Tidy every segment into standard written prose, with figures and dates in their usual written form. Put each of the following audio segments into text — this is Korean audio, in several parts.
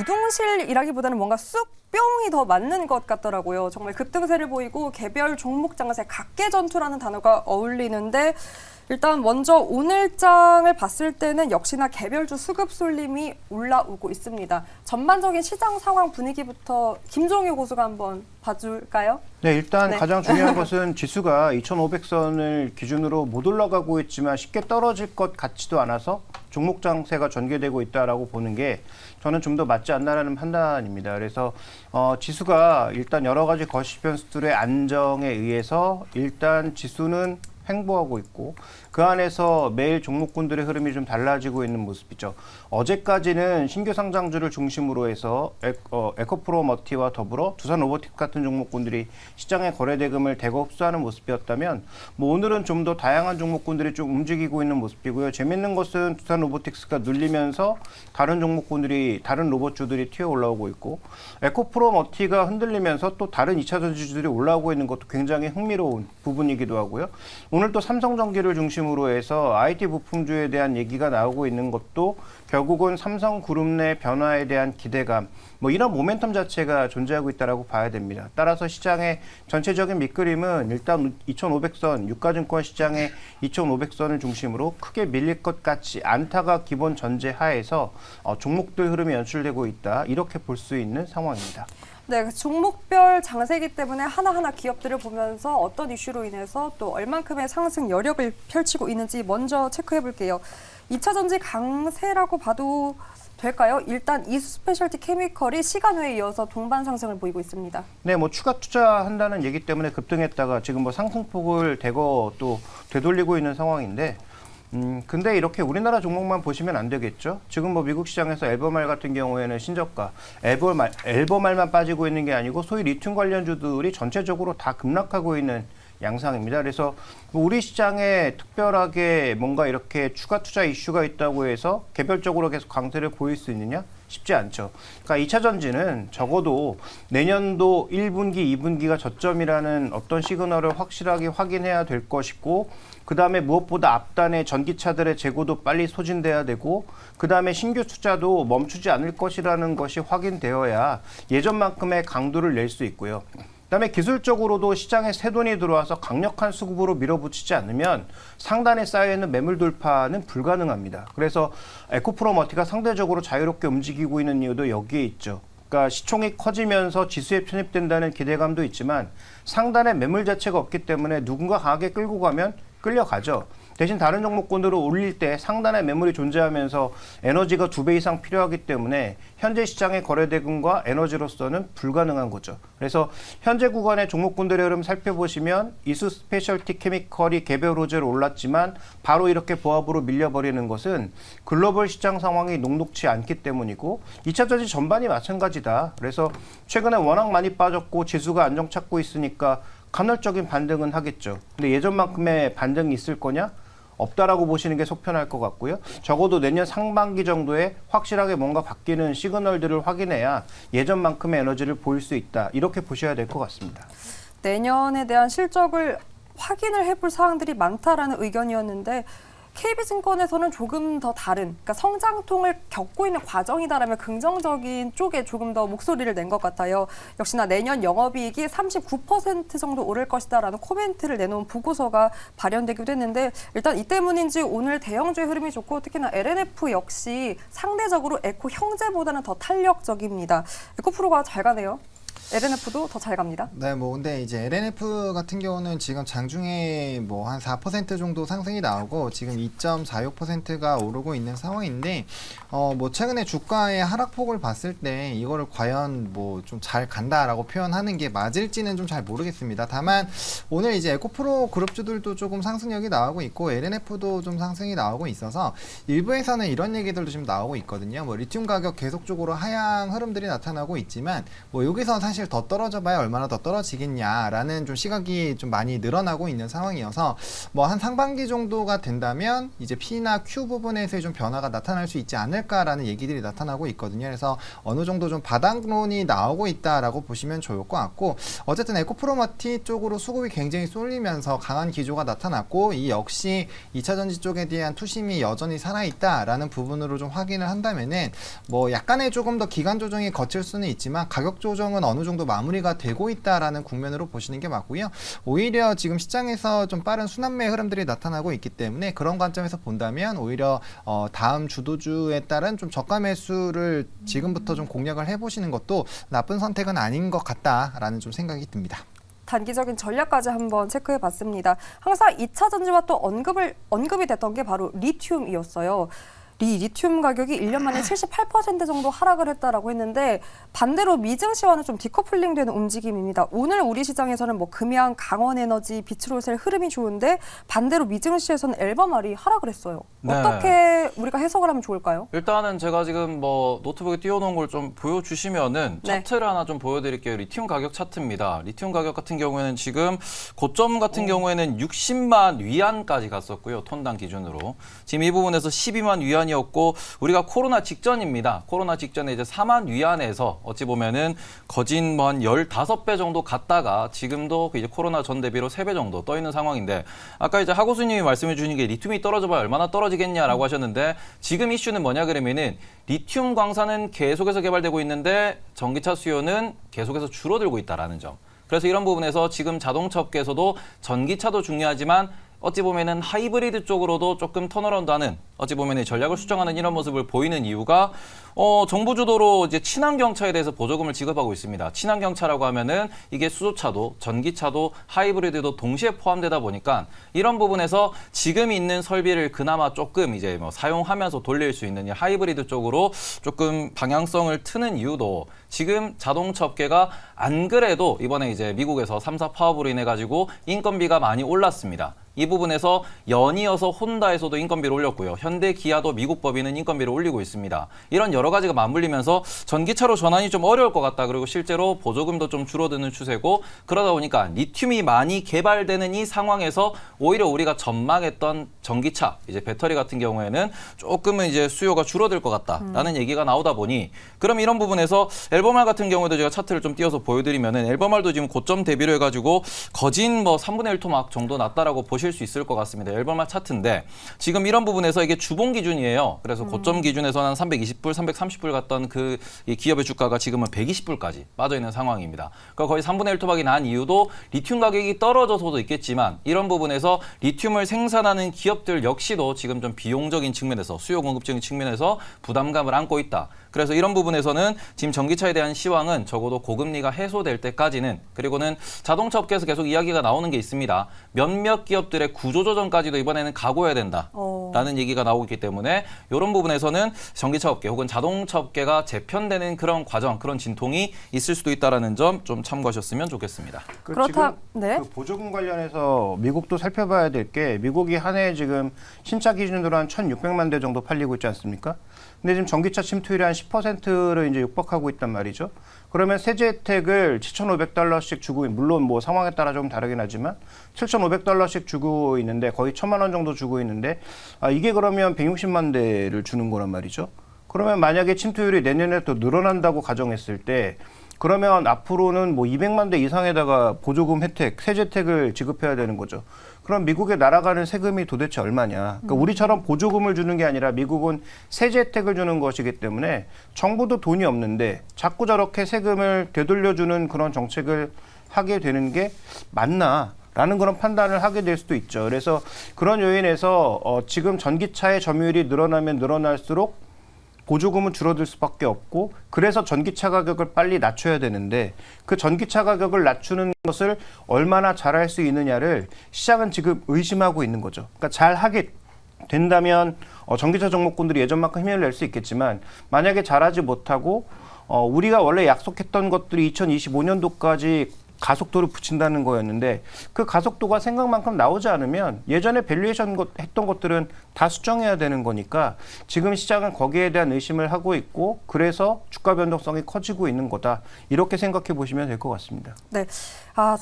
부동실이라기보다는 뭔가 쑥뿅이 더 맞는 것 같더라고요. 정말 급등세를 보이고 개별 종목 장세 각계전투라는 단어가 어울리는데 일단 먼저 오늘장을 봤을 때는 역시나 개별주 수급 쏠림이 올라오고 있습니다. 전반적인 시장 상황 분위기부터 김종효 고수가 한번 봐줄까요? 네, 일단 네. 가장 중요한 것은 지수가 2,500선을 기준으로 못 올라가고 있지만 쉽게 떨어질 것 같지도 않아서 종목 장세가 전개되고 있다라고 보는 게 저는 좀 더 맞지 않나라는 판단입니다. 그래서 지수가 일단 여러 가지 거시 변수들의 안정에 의해서 일단 지수는 횡보하고 있고 그 안에서 매일 종목군들의 흐름이 좀 달라지고 있는 모습이죠. 어제까지는 신규 상장주를 중심으로 해서 에코프로 머티와 더불어 두산 로보틱스 같은 종목군들이 시장의 거래 대금을 대거 흡수하는 모습이었다면 오늘은 좀 더 다양한 종목군들이 좀 움직이고 있는 모습이고요. 재밌는 것은 두산 로보틱스가 눌리면서 다른 종목군들이 다른 로봇주들이 튀어 올라오고 있고 에코프로 머티가 흔들리면서 또 다른 2차 전지주들이 올라오고 있는 것도 굉장히 흥미로운 부분이기도 하고요. 오늘 또 삼성전기를 중심으로 해서 IT 부품주에 대한 얘기가 나오고 있는 것도 결국은 삼성그룹 내 변화에 대한 기대감, 이런 모멘텀 자체가 존재하고 있다고 봐야 됩니다. 따라서 시장의 전체적인 밑그림은 일단 2,500선, 유가증권 시장의 2,500선을 중심으로 크게 밀릴 것 같지 않다가 기본 전제 하에서 종목들 흐름이 연출되고 있다. 이렇게 볼 수 있는 상황입니다. 네, 종목별 장세기 때문에 하나하나 기업들을 보면서 어떤 이슈로 인해서 또 얼만큼의 상승 여력을 펼치고 있는지 먼저 체크해 볼게요. 2차 전지 강세라고 봐도 될까요? 일단 이수 스페셜티 케미컬이 시간외에 이어서 동반 상승을 보이고 있습니다. 네, 추가 투자한다는 얘기 때문에 급등했다가 지금 상승폭을 대거 또 되돌리고 있는 상황인데 근데 이렇게 우리나라 종목만 보시면 안 되겠죠? 지금 미국 시장에서 앨범알 같은 경우에는 신저가, 앨범알만 빠지고 있는 게 아니고 소위 리튬 관련주들이 전체적으로 다 급락하고 있는 양상입니다. 그래서 우리 시장에 특별하게 뭔가 이렇게 추가 투자 이슈가 있다고 해서 개별적으로 계속 강세를 보일 수 있느냐? 쉽지 않죠. 그러니까 2차 전지는 적어도 내년도 1분기, 2분기가 저점이라는 어떤 시그널을 확실하게 확인해야 될 것이고 그 다음에 무엇보다 앞단의 전기차들의 재고도 빨리 소진돼야 되고 그 다음에 신규 투자도 멈추지 않을 것이라는 것이 확인되어야 예전만큼의 강도를 낼 수 있고요. 그다음에 기술적으로도 시장에 새 돈이 들어와서 강력한 수급으로 밀어붙이지 않으면 상단에 쌓여있는 매물 돌파는 불가능합니다. 그래서 에코프로 머티가 상대적으로 자유롭게 움직이고 있는 이유도 여기에 있죠. 그러니까 시총이 커지면서 지수에 편입된다는 기대감도 있지만 상단에 매물 자체가 없기 때문에 누군가 강하게 끌고 가면 끌려가죠. 대신 다른 종목군으로 올릴 때 상단에 매물이 존재하면서 에너지가 2배 이상 필요하기 때문에 현재 시장의 거래대금과 에너지로서는 불가능한 거죠. 그래서 현재 구간의 종목군들의 흐름 살펴보시면 이수 스페셜티 케미컬이 개별 호재로 올랐지만 바로 이렇게 보합으로 밀려버리는 것은 글로벌 시장 상황이 녹록치 않기 때문이고 2차 전지 전반이 마찬가지다. 그래서 최근에 워낙 많이 빠졌고 지수가 안정 찾고 있으니까 간헐적인 반등은 하겠죠. 근데 예전만큼의 반등이 있을 거냐? 없다라고 보시는 게 속편할 것 같고요. 적어도 내년 상반기 정도에 확실하게 뭔가 바뀌는 시그널들을 확인해야 예전만큼의 에너지를 보일 수 있다. 이렇게 보셔야 될 것 같습니다. 내년에 대한 실적을 확인을 해볼 사항들이 많다라는 의견이었는데 KB증권에서는 조금 더 다른, 그러니까 성장통을 겪고 있는 과정이다라면 긍정적인 쪽에 조금 더 목소리를 낸 것 같아요. 역시나 내년 영업이익이 39% 정도 오를 것이다라는 코멘트를 내놓은 보고서가 발현되기도 했는데 일단 이 때문인지 오늘 대형주의 흐름이 좋고 특히나 LNF 역시 상대적으로 에코 형제보다는 더 탄력적입니다. 에코프로가 잘 가네요. LNF도 더 잘 갑니다. 네, 근데 이제 LNF 같은 경우는 지금 장중에 한 4% 정도 상승이 나오고 지금 2.46%가 오르고 있는 상황인데, 최근에 주가의 하락폭을 봤을 때 이거를 과연 좀 잘 간다라고 표현하는 게 맞을지는 좀 잘 모르겠습니다. 다만 오늘 이제 에코프로 그룹주들도 조금 상승력이 나오고 있고 LNF도 좀 상승이 나오고 있어서 일부에서는 이런 얘기들도 지금 나오고 있거든요. 리튬 가격 계속적으로 하향 흐름들이 나타나고 있지만 여기서 사실 사실 더 떨어져봐야 얼마나 더 떨어지겠냐라는 좀 시각이 좀 많이 늘어나고 있는 상황이어서 뭐 한 상반기 정도가 된다면 이제 P나 Q 부분에서의 좀 변화가 나타날 수 있지 않을까라는 얘기들이 나타나고 있거든요. 그래서 어느 정도 좀 바닥론이 나오고 있다라고 보시면 좋을 것 같고, 어쨌든 에코프로머티 쪽으로 수급이 굉장히 쏠리면서 강한 기조가 나타났고, 이 역시 2차 전지 쪽에 대한 투심이 여전히 살아있다라는 부분으로 좀 확인을 한다면은 뭐 약간의 조금 더 기간 조정이 거칠 수는 있지만 가격 조정은 어느 정도 마무리가 되고 있다라는 국면으로 보시는 게 맞고요. 오히려 지금 시장에서 좀 빠른 순환매 흐름들이 나타나고 있기 때문에 그런 관점에서 본다면 오히려 다음 주도주에 따른 좀 저가 매수를 지금부터 좀 공략을 해보시는 것도 나쁜 선택은 아닌 것 같다라는 좀 생각이 듭니다. 단기적인 전략까지 한번 체크해 봤습니다. 항상 2차 전지와 또 언급이 됐던 게 바로 리튬이었어요. 리튬 가격이 1년 만에 78% 정도 하락을 했다라고 했는데, 반대로 미증시와는 좀 디커플링 되는 움직임입니다. 오늘 우리 시장에서는 뭐 금양, 강원에너지, 비츠로셀 흐름이 좋은데 반대로 미증시에서는 앨범알이 하락을 했어요. 네. 어떻게 우리가 해석을 하면 좋을까요? 일단은 제가 지금 뭐 노트북에 띄워놓은 걸 좀 보여주시면은 네. 차트를 하나 좀 보여드릴게요. 리튬 가격 차트입니다. 리튬 가격 같은 경우에는 지금 고점 같은 경우에는 60만 위안까지 갔었고요. 톤당 기준으로. 지금 이 부분에서 12만 위안이었고, 우리가 코로나 직전입니다. 코로나 직전에 이제 4만 위안에서 어찌 보면은 거진 뭐 한 15배 정도 갔다가 지금도 이제 코로나 전 대비로 3배 정도 떠 있는 상황인데, 아까 이제 하 교수님이 말씀해 주신 게 리튬이 떨어져봐야 얼마나 떨어지겠냐라고 하셨는데, 지금 이슈는 뭐냐 그러면은 리튬 광산은 계속해서 개발되고 있는데 전기차 수요는 계속해서 줄어들고 있다라는 점. 그래서 이런 부분에서 지금 자동차 업계에서도 전기차도 중요하지만 어찌 보면은 하이브리드 쪽으로도 조금 턴어라운드하는, 어찌 보면은 전략을 수정하는 이런 모습을 보이는 이유가 정부 주도로 이제 친환경차에 대해서 보조금을 지급하고 있습니다. 친환경차라고 하면은 이게 수소차도 전기차도 하이브리드도 동시에 포함되다 보니까 이런 부분에서 지금 있는 설비를 그나마 조금 이제 뭐 사용하면서 돌릴 수 있는 이 하이브리드 쪽으로 조금 방향성을 트는 이유도, 지금 자동차 업계가 안 그래도 이번에 이제 미국에서 3사 파업으로 인해 가지고 인건비가 많이 올랐습니다. 이 부분에서 연이어서 혼다에서도 인건비를 올렸고요. 현대 기아도 미국 법인은 인건비를 올리고 있습니다. 이런 여러 가지가 맞물리면서 전기차로 전환이 좀 어려울 것 같다. 그리고 실제로 보조금도 좀 줄어드는 추세고, 그러다 보니까 리튬이 많이 개발되는 이 상황에서 오히려 우리가 전망했던 전기차, 이제 배터리 같은 경우에는 조금은 이제 수요가 줄어들 것 같다라는 얘기가 나오다 보니, 그럼 이런 부분에서 앨범알 같은 경우에도 제가 차트를 좀 띄워서 보여드리면은 앨범알도 지금 고점 대비로 해가지고 거진 뭐 3분의 1 토막 정도 났다라고 보실 수 있을 것 같습니다. 앨범알 차트인데 지금 이런 부분에서 이게 주봉 기준이에요. 그래서 고점 기준에서는 한 320불, 330불 갔던 그 이 기업의 주가가 지금은 120불까지 빠져 있는 상황입니다. 그러니까 거의 3분의 1 토막이 난 이유도 리튬 가격이 떨어져서도 있겠지만, 이런 부분에서 리튬을 생산하는 기업들 역시도 지금 좀 비용적인 측면에서, 수요 공급적인 측면에서 부담감을 안고 있다. 그래서 이런 부분에서는 지금 전기차에 대한 시황은 적어도 고금리가 해소될 때까지는, 그리고는 자동차 업계에서 계속 이야기가 나오는 게 있습니다. 몇몇 기업들의 구조조정까지도 이번에는 각오해야 된다라는 얘기가 나오고 있기 때문에 이런 부분에서는 전기차 업계 혹은 자동차 업계가 재편되는 그런 과정, 그런 진통이 있을 수도 있다는 점 좀 참고하셨으면 좋겠습니다. 그렇다, 네. 그 보조금 관련해서 미국도 살펴봐야 될 게, 미국이 한 해 지금 신차 기준으로 한 1,600만 대 정도 팔리고 있지 않습니까? 근데 지금 전기차 침투율이 한 10%를 이제 육박하고 있단 말이죠. 그러면 세제 혜택을 7,500달러씩 주고, 물론 뭐 상황에 따라 좀 다르긴 하지만 7,500달러씩 주고 있는데, 거의 1,000만 원 정도 주고 있는데, 이게 그러면 160만 대를 주는 거란 말이죠. 그러면 만약에 침투율이 내년에 또 늘어난다고 가정했을 때, 그러면 앞으로는 뭐 200만 대 이상에다가 보조금 혜택, 세제 혜택을 지급해야 되는 거죠. 그럼 미국에 날아가는 세금이 도대체 얼마냐. 그러니까 우리처럼 보조금을 주는 게 아니라 미국은 세제 혜택을 주는 것이기 때문에 정부도 돈이 없는데 자꾸 저렇게 세금을 되돌려주는 그런 정책을 하게 되는 게 맞나? 라는 그런 판단을 하게 될 수도 있죠. 그래서 그런 요인에서 지금 전기차의 점유율이 늘어나면 늘어날수록 보조금은 줄어들 수밖에 없고, 그래서 전기차 가격을 빨리 낮춰야 되는데, 그 전기차 가격을 낮추는 것을 얼마나 잘할 수 있느냐를 시장은 지금 의심하고 있는 거죠. 그러니까 잘 하게 된다면 전기차 종목군들이 예전만큼 힘을 낼 수 있겠지만, 만약에 잘하지 못하고 우리가 원래 약속했던 것들이 2025년도까지 가속도를 붙인다는 거였는데 그 가속도가 생각만큼 나오지 않으면 예전에 밸류에이션 했던 것들은 다 수정해야 되는 거니까 지금 시장은 거기에 대한 의심을 하고 있고 그래서 주가 변동성이 커지고 있는 거다. 이렇게 생각해 보시면 될 것 같습니다. 네.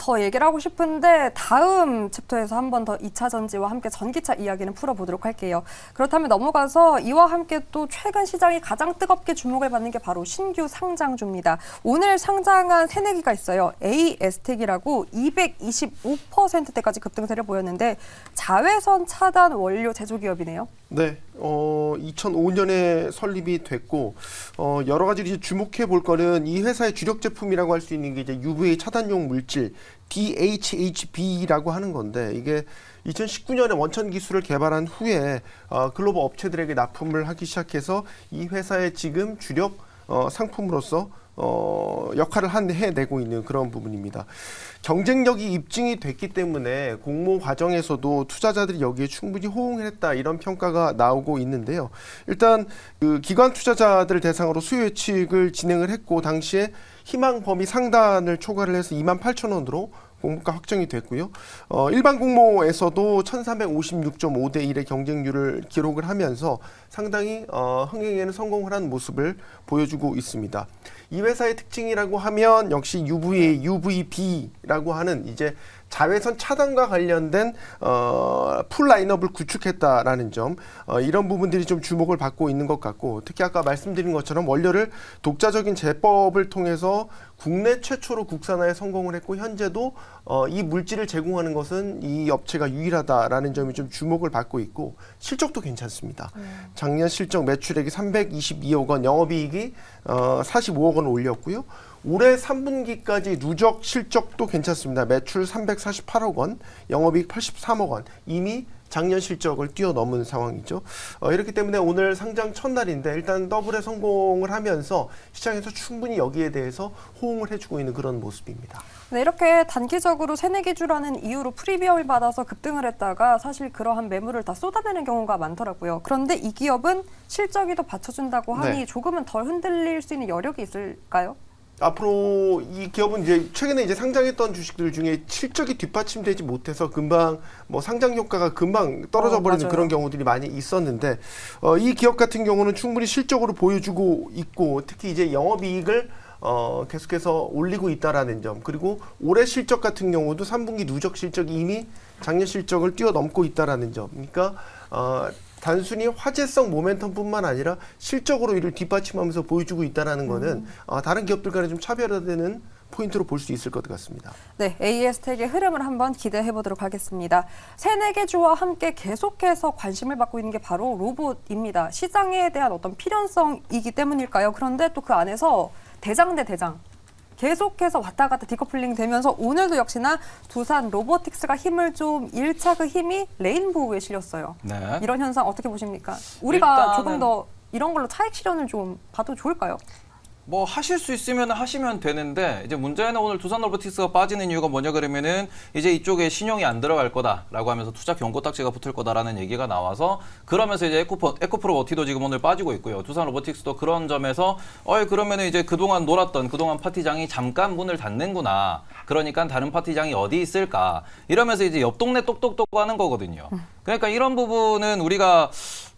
더 얘기를 하고 싶은데 다음 챕터에서 한 번 더 2차 전지와 함께 전기차 이야기는 풀어보도록 할게요. 그렇다면 넘어가서 이와 함께 또 최근 시장이 가장 뜨겁게 주목을 받는 게 바로 신규 상장주입니다. 오늘 상장한 새내기가 있어요. AS텍이라고 225%대까지 급등세를 보였는데 자외선 차단 원료 제조 기업이네요. 네, 2005년에 설립이 됐고 여러 가지 이제 주목해 볼 거는 이 회사의 주력 제품이라고 할 수 있는 게 이제 UVA 차단용 물질 DHHB라고 하는 건데 이게 2019년에 원천 기술을 개발한 후에 글로벌 업체들에게 납품을 하기 시작해서 이 회사의 지금 주력 상품으로서 역할을 해내고 있는 그런 부분입니다. 경쟁력이 입증이 됐기 때문에 공모 과정에서도 투자자들이 여기에 충분히 호응을 했다 이런 평가가 나오고 있는데요. 일단 그 기관 투자자들을 대상으로 수요 예측을 진행을 했고 당시에 희망 범위 상단을 초과를 해서 28,000원으로 공모가 확정이 됐고요. 일반 공모에서도 1356.5대 1의 경쟁률을 기록을 하면서 상당히 흥행에는 성공을 한 모습을 보여주고 있습니다. 이 회사의 특징이라고 하면 역시 UVA, UVB라고 하는 이제 자외선 차단과 관련된 풀 라인업을 구축했다라는 점, 이런 부분들이 좀 주목을 받고 있는 것 같고, 특히 아까 말씀드린 것처럼 원료를 독자적인 제법을 통해서 국내 최초로 국산화에 성공을 했고 현재도 이 물질을 제공하는 것은 이 업체가 유일하다라는 점이 좀 주목을 받고 있고 실적도 괜찮습니다. 작년 실적 매출액이 322억 원, 영업이익이 45억 원을 올렸고요. 올해 3분기까지 누적 실적도 괜찮습니다. 매출 348억 원, 영업이익 83억 원, 이미 작년 실적을 뛰어넘은 상황이죠. 이렇기 때문에 오늘 상장 첫날인데 일단 더블에 성공을 하면서 시장에서 충분히 여기에 대해서 호응을 해주고 있는 그런 모습입니다. 네, 이렇게 단기적으로 새내기주라는 이유로 프리미엄을 받아서 급등을 했다가 사실 그러한 매물을 다 쏟아내는 경우가 많더라고요. 그런데 이 기업은 실적이 더 받쳐준다고 하니 네. 조금은 덜 흔들릴 수 있는 여력이 있을까요? 앞으로 이 기업은 이제 최근에 이제 상장했던 주식들 중에 실적이 뒷받침되지 못해서 금방 뭐 상장 효과가 금방 떨어져 버리는 맞아요. 그런 경우들이 많이 있었는데 이 기업 같은 경우는 충분히 실적으로 보여주고 있고 특히 이제 영업이익을 계속해서 올리고 있다라는 점, 그리고 올해 실적 같은 경우도 3분기 누적 실적이 이미 작년 실적을 뛰어넘고 있다라는 점. 그러니까 단순히 화제성 모멘텀뿐만 아니라 실적으로 이를 뒷받침하면서 보여주고 있다라는 거는 다른 기업들과는 좀 차별화되는 포인트로 볼 수 있을 것 같습니다. 네, AS텍의 흐름을 한번 기대해 보도록 하겠습니다. 새내기주와 함께 계속해서 관심을 받고 있는 게 바로 로봇입니다. 시장에 대한 어떤 필연성이기 때문일까요? 그런데 또 그 안에서 대장 대 대장 계속해서 왔다 갔다 디커플링 되면서 오늘도 역시나 두산 로보틱스가 힘을 좀 잃자 그 힘이 레인보우에 실렸어요. 네. 이런 현상 어떻게 보십니까? 우리가 일단은 조금 더 이런 걸로 차익 실현을 좀 봐도 좋을까요? 뭐 하실 수 있으면 하시면 되는데 이제 문제는 오늘 두산 로보틱스가 빠지는 이유가 뭐냐 그러면은 이제 이쪽에 신용이 안 들어갈 거다라고 하면서 투자 경고 딱지가 붙을 거다라는 얘기가 나와서 그러면서 이제 에코프로 워티도 지금 오늘 빠지고 있고요. 두산 로보틱스도 그런 점에서 그러면은 이제 그동안 놀았던 그동안 파티장이 잠깐 문을 닫는구나. 그러니까 다른 파티장이 어디 있을까? 이러면서 이제 옆 동네 똑똑똑 하는 거거든요. 그러니까 이런 부분은 우리가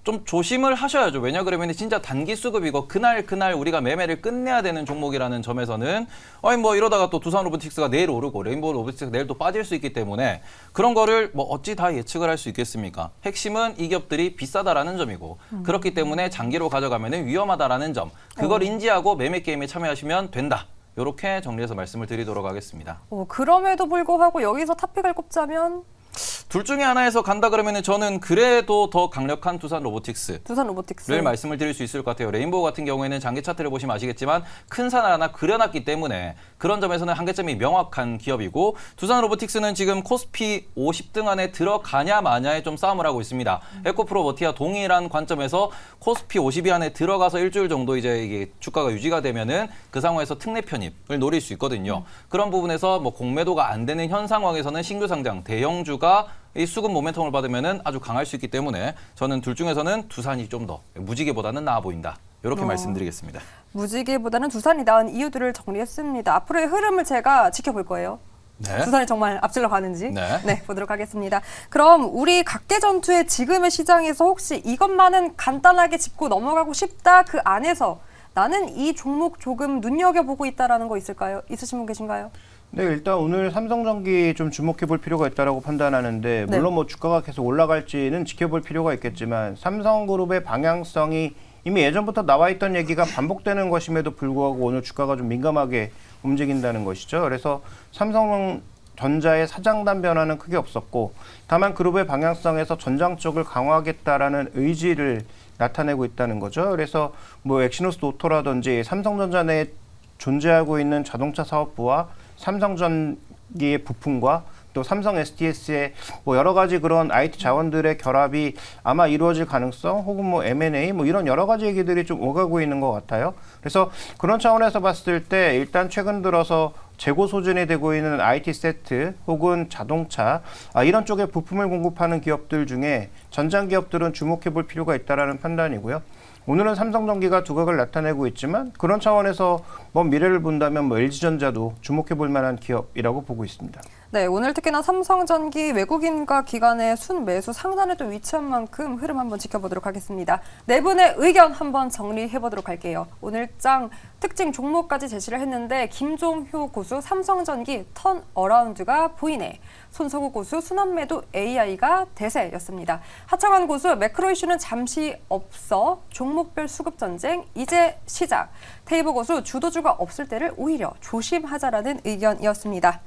좀 조심을 하셔야죠. 왜냐 그러면 진짜 단기 수급이고 그날 우리가 매매를 끝내야 되는 종목이라는 점에서는 뭐 이러다가 또 두산 로보틱스가 내일 오르고 레인보우 로보틱스가 내일 또 빠질 수 있기 때문에 그런 거를 뭐 어찌 다 예측을 할 수 있겠습니까? 핵심은 이 기업들이 비싸다라는 점이고 그렇기 때문에 장기로 가져가면 위험하다라는 점, 그걸 인지하고 매매 게임에 참여하시면 된다. 이렇게 정리해서 말씀을 드리도록 하겠습니다. 그럼에도 불구하고 여기서 탑픽을 꼽자면 둘 중에 하나에서 간다 그러면은 저는 그래도 더 강력한 두산 로보틱스. 두산 로보틱스. 를 말씀을 드릴 수 있을 것 같아요. 레인보우 같은 경우에는 장기 차트를 보시면 아시겠지만 큰 산 하나 그려놨기 때문에 그런 점에서는 한계점이 명확한 기업이고 두산 로보틱스는 지금 코스피 50등 안에 들어가냐 마냐에 좀 싸움을 하고 있습니다. 에코프로 워티와 동일한 관점에서 코스피 50위 안에 들어가서 일주일 정도 이제 이게 주가가 유지가 되면은 그 상황에서 특례 편입을 노릴 수 있거든요. 그런 부분에서 뭐 공매도가 안 되는 현 상황에서는 신규 상장 대형주가 이 수급 모멘텀을 받으면은 아주 강할 수 있기 때문에 저는 둘 중에서는 두산이 좀 더 무지개보다는 나아 보인다. 이렇게 말씀드리겠습니다. 무지개보다는 두산이 나은 이유들을 정리했습니다. 앞으로의 흐름을 제가 지켜볼 거예요. 네. 두산이 정말 앞질러 가는지 네. 보도록 하겠습니다. 그럼 우리 각계전투의 지금의 시장에서 혹시 이것만은 간단하게 짚고 넘어가고 싶다 그 안에서 나는 이 종목 조금 눈여겨보고 있다라는 거 있을까요? 있으신 분 계신가요? 네, 일단 오늘 삼성전기 좀 주목해 볼 필요가 있다라고 판단하는데 물론 뭐 주가가 계속 올라갈지는 지켜볼 필요가 있겠지만 삼성그룹의 방향성이 이미 예전부터 나와 있던 얘기가 반복되는 것임에도 불구하고 오늘 주가가 좀 민감하게 움직인다는 것이죠. 그래서 삼성전자의 사장단 변화는 크게 없었고 다만 그룹의 방향성에서 전장 쪽을 강화하겠다라는 의지를 나타내고 있다는 거죠. 그래서 뭐 엑시노스 노토라든지 삼성전자 내에 존재하고 있는 자동차 사업부와 삼성전기의 부품과 또 삼성 SDS의 뭐 여러 가지 그런 IT 자원들의 결합이 아마 이루어질 가능성 혹은 뭐 M&A 뭐 이런 여러 가지 얘기들이 좀 오가고 있는 것 같아요. 그래서 그런 차원에서 봤을 때 일단 최근 들어서 재고 소진이 되고 있는 IT 세트 혹은 자동차 이런 쪽에 부품을 공급하는 기업들 중에 전장 기업들은 주목해 볼 필요가 있다라는 판단이고요. 오늘은 삼성전기가 두각을 나타내고 있지만 그런 차원에서 먼 미래를 본다면 뭐 LG전자도 주목해 볼 만한 기업이라고 보고 있습니다. 네, 오늘 특히나 삼성전기 외국인과 기관의 순매수 상단에 또 위치한 만큼 흐름 한번 지켜보도록 하겠습니다. 네 분의 의견 한번 정리해 보도록 할게요. 오늘 장 특징 종목까지 제시를 했는데 김종효 고수 삼성전기 턴어라운드가 보이네. 손석우 고수 순환매도 AI가 대세였습니다. 하창환 고수 매크로 이슈는 잠시 없어 종목별 수급 전쟁 이제 시작. 테이브 고수 주도주가 없을 때를 오히려 조심하자라는 의견이었습니다.